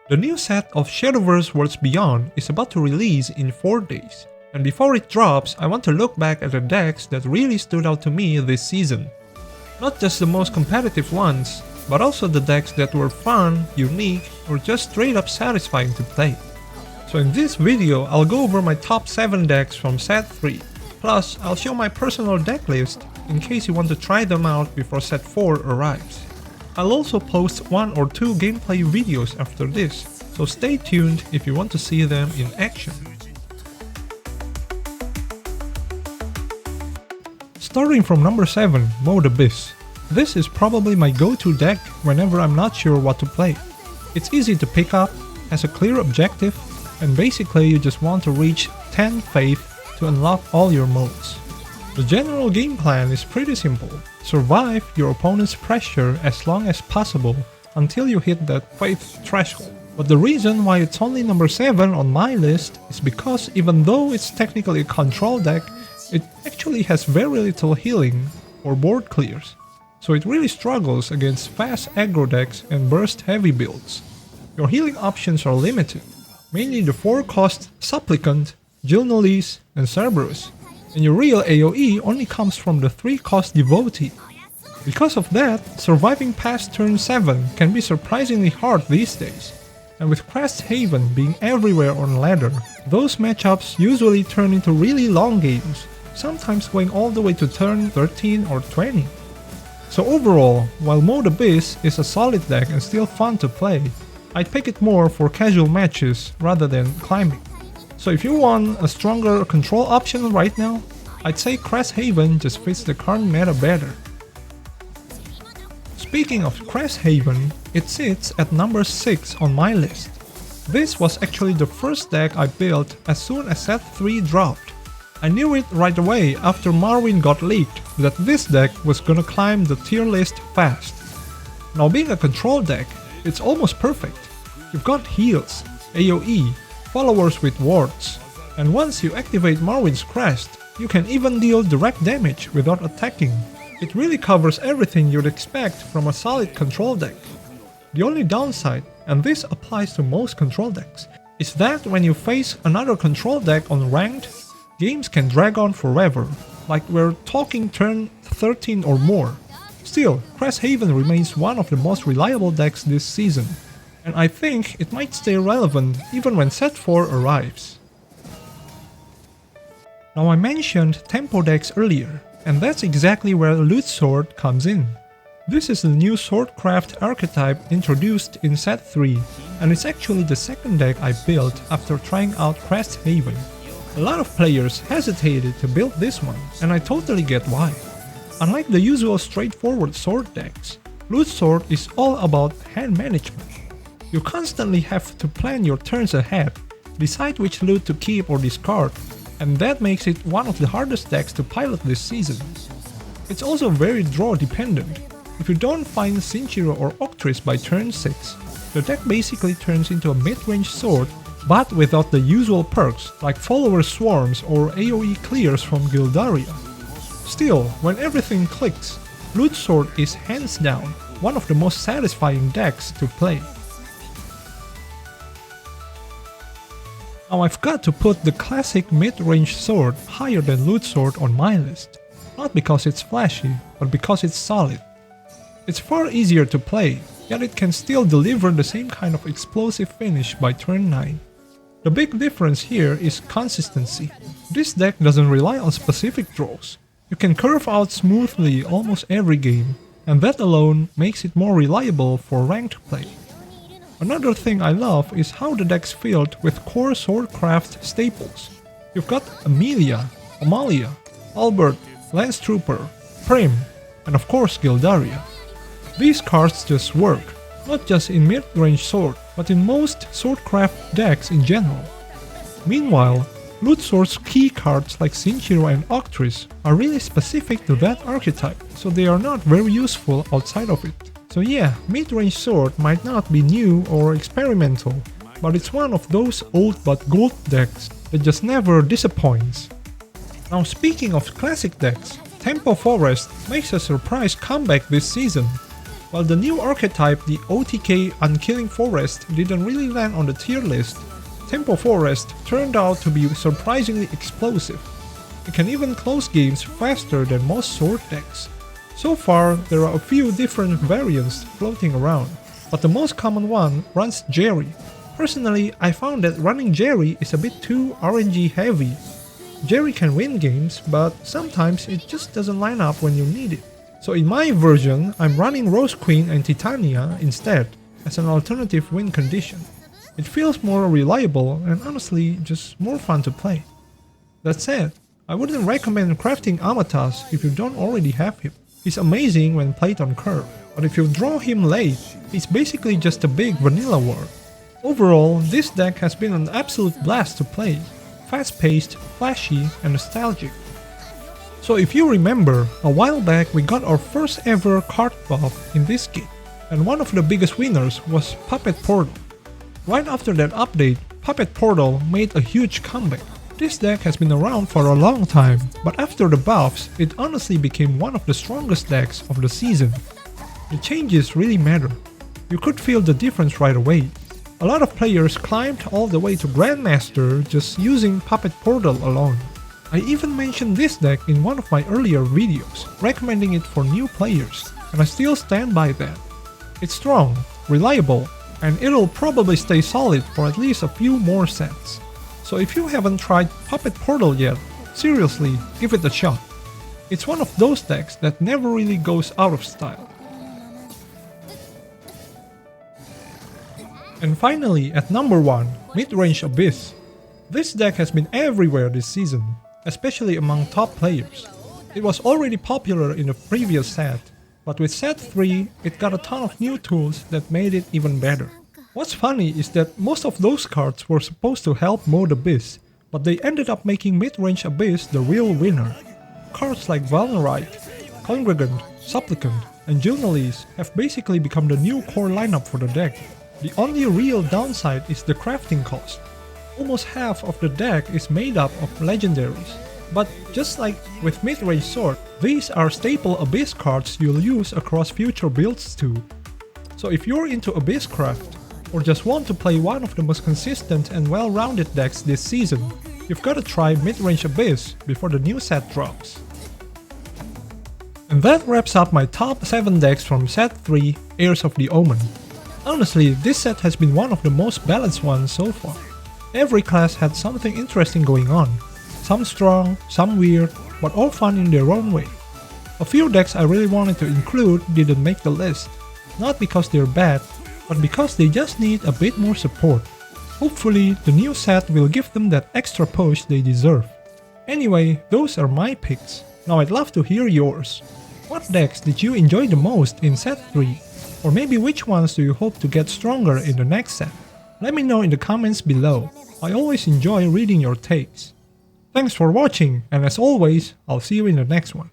The new set of Shadowverse Worlds Beyond is about to release in 4 days, and before it drops, I want to look back at the decks that really stood out to me this season. Not just the most competitive ones, but also the decks that were fun, unique, or just straight up satisfying to play. So in this video, I'll go over my top 7 decks from set 3, plus I'll show my personal deck list in case you want to try them out before set 4 arrives. I'll also post 1 or 2 gameplay videos after this, so stay tuned if you want to see them in action. Starting from number 7, Midrange Abyss. This is probably my go-to deck whenever I'm not sure what to play. It's easy to pick up, has a clear objective, and basically you just want to reach 10 faith to unlock all your modes. The general game plan is pretty simple. Survive your opponent's pressure as long as possible until you hit that faith threshold. But the reason why it's only number 7 on my list is because even though it's technically a control deck, it actually has very little healing or board clears. So it really struggles against fast aggro decks and burst heavy builds. Your healing options are limited, mainly the 4-cost Supplicant, Gilnolis, and Cerberus, and your real AoE only comes from the 3-cost Devotee. Because of that, surviving past turn 7 can be surprisingly hard these days, and with Crest Haven being everywhere on ladder, those matchups usually turn into really long games, sometimes going all the way to turn 13 or 20. So overall, while Midrange Abyss is a solid deck and still fun to play, I'd pick it more for casual matches rather than climbing. So if you want a stronger control option right now, I'd say Crest Haven just fits the current meta better. Speaking of Crest Haven, it sits at number 6 on my list. This was actually the first deck I built as soon as set 3 dropped. I knew it right away after Marwyn got leaked that this deck was gonna climb the tier list fast. Now being a control deck, it's almost perfect. You've got heals, AoE, followers with wards, and once you activate Marwyn's Crest, you can even deal direct damage without attacking. It really covers everything you'd expect from a solid control deck. The only downside, and this applies to most control decks, is that when you face another control deck on ranked, games can drag on forever, like we're talking turn 13 or more. Still, Crest Haven remains one of the most reliable decks this season, and I think it might stay relevant even when set 4 arrives. Now I mentioned tempo decks earlier, and that's exactly where Loot Sword comes in. This is the new swordcraft archetype introduced in set 3, and it's actually the second deck I built after trying out Crest Haven. A lot of players hesitated to build this one, and I totally get why. Unlike the usual straightforward sword decks, Loot Sword is all about hand management. You constantly have to plan your turns ahead, decide which loot to keep or discard, and that makes it one of the hardest decks to pilot this season. It's also very draw dependent. If you don't find Sinchiro or Octris by turn 6, the deck basically turns into a mid-range sword, but without the usual perks like follower swarms or AoE clears from Gildaria. Still, when everything clicks, Loot Sword is hands down one of the most satisfying decks to play. Now I've got to put the classic mid-range sword higher than Loot Sword on my list, not because it's flashy, but because it's solid. It's far easier to play, yet it can still deliver the same kind of explosive finish by turn 9. The big difference here is consistency. This deck doesn't rely on specific draws. You can curve out smoothly almost every game, and that alone makes it more reliable for ranked play. Another thing I love is how the deck's filled with core swordcraft staples. You've got Amelia, Amalia, Albert, Lance Trooper, Prim, and of course Gildaria. These cards just work, not just in mid-range sword, but in most swordcraft decks in general. Meanwhile, Loot Sword's key cards like Sinchiro and Octris are really specific to that archetype, so they are not very useful outside of it. So yeah, mid-range sword might not be new or experimental, but it's one of those old but gold decks that just never disappoints. Now speaking of classic decks, Tempo Forest makes a surprise comeback this season. While the new archetype, the OTK Unkilling Forest, didn't really land on the tier list, Tempo Forest turned out to be surprisingly explosive. It can even close games faster than most sword decks. So far, there are a few different variants floating around, but the most common one runs Jerry. Personally, I found that running Jerry is a bit too RNG heavy. Jerry can win games, but sometimes it just doesn't line up when you need it. So in my version, I'm running Rose Queen and Titania instead, as an alternative win condition. It feels more reliable and honestly just more fun to play. That said, I wouldn't recommend crafting Amatas if you don't already have him. He's amazing when played on curve, but if you draw him late, he's basically just a big vanilla war. Overall, this deck has been an absolute blast to play. Fast-paced, flashy, and nostalgic. So if you remember, a while back we got our first ever card buff in this kit, and one of the biggest winners was Puppet Portal. Right after that update, Puppet Portal made a huge comeback. This deck has been around for a long time, but after the buffs, it honestly became one of the strongest decks of the season. The changes really matter. You could feel the difference right away. A lot of players climbed all the way to Grandmaster just using Puppet Portal alone. I even mentioned this deck in one of my earlier videos, recommending it for new players, and I still stand by that. It's strong, reliable, and it'll probably stay solid for at least a few more sets. So if you haven't tried Puppet Portal yet, seriously, give it a shot. It's one of those decks that never really goes out of style. And finally, at number 1, Midrange Abyss. This deck has been everywhere this season, especially among top players. It was already popular in the previous set, but with set 3, it got a ton of new tools that made it even better. What's funny is that most of those cards were supposed to help mode Abyss, but they ended up making Midrange Abyss the real winner. Cards like Valnerite, Congregant, Supplicant, and Journalist have basically become the new core lineup for the deck. The only real downside is the crafting cost. Almost half of the deck is made up of legendaries. But just like with Midrange Sword, these are staple Abyss cards you'll use across future builds too. So if you're into Abyss craft, or just want to play one of the most consistent and well-rounded decks this season, you've gotta try Midrange Abyss before the new set drops. And that wraps up my top 7 decks from set 3, Heirs of the Omen. Honestly, this set has been one of the most balanced ones so far. Every class had something interesting going on. Some strong, some weird, but all fun in their own way. A few decks I really wanted to include didn't make the list. Not because they're bad, but because they just need a bit more support. Hopefully, the new set will give them that extra push they deserve. Anyway, those are my picks. Now I'd love to hear yours. What decks did you enjoy the most in set 3? Or maybe which ones do you hope to get stronger in the next set? Let me know in the comments below. I always enjoy reading your takes. Thanks for watching, and as always, I'll see you in the next one.